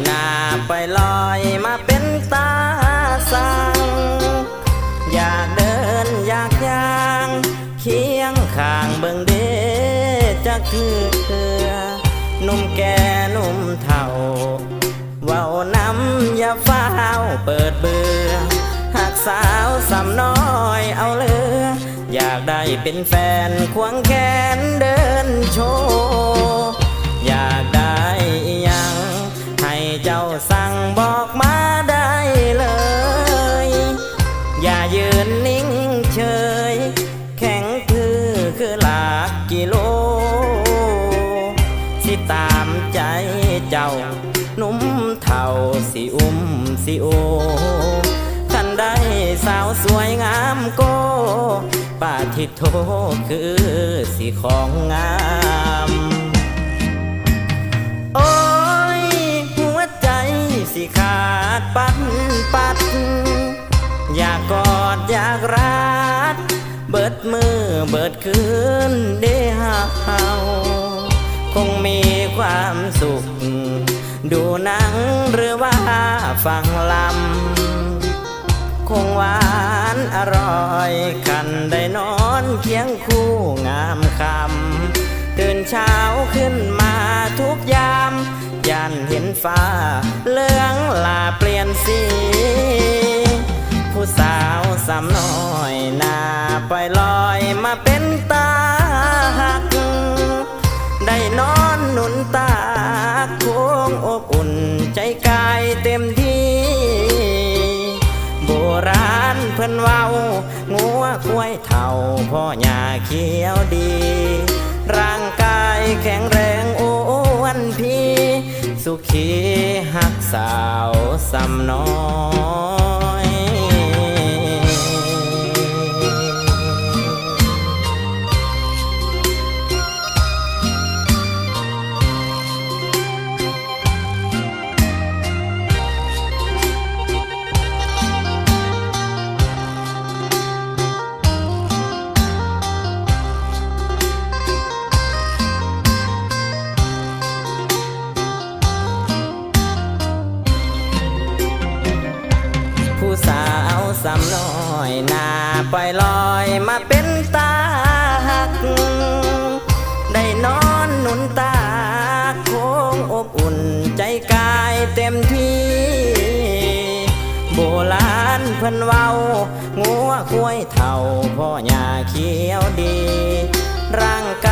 หน้าไปลอยมาเป็นตาสั่งอยากเดินอยากย่างเคียงข้างเบิ่งเดจะคือหนุ่มแก่หนุ่มเฒ่าเว้านำอย่าฟ้าวเปิดเบื่อหากสาวสำน้อยเอาเลืออยากได้เป็นแฟนควงแขนเดินโชว์อยากได้ยังให้เจ้าสั่งบอกมาได้เลยอย่ายืนนิ่งเฉยแข็งคือหลักกิโลสิตามใจเจ้านุ่มเท่าสิสิโอคันได้สาวสวยงามโกป้าทิโทคือสิของงามโอ้ยหัวใจสิขาดปัดอยากกอดอยากรัดเบิดมือเบิดคืนเด้เฮาคงมีความสุขดูหนังหรือว่าฟังลำคงหวานอร่อยกันได้นอนเคียงคู่งามคำตื่นเช้าขึ้นมาทุกยามยันเห็นฟ้าเหลืองลาเปลี่ยนสีผู้สาวสำน้อยหน้าไปลอยมาเป็นตาหักได้นอนหนุนตาโค้งอบอุ่นใจกายเต็มที่โบราณเพิ่นเว้างัวควายเท่าพ่อหญ้าเขียวดีร่างกายแข็งแรงอ้วนพี่สุขีหักสาวสำน้อยผู้สาวสำน้อยหน้าไปลอยมาเป็นตาหักได้นอนหนุนตาโค้งอบอุ่นใจกายเต็มที่โบราณเพิ่นเว้างัวควายเท่าพ่อหญ้าเขียวดีร่างก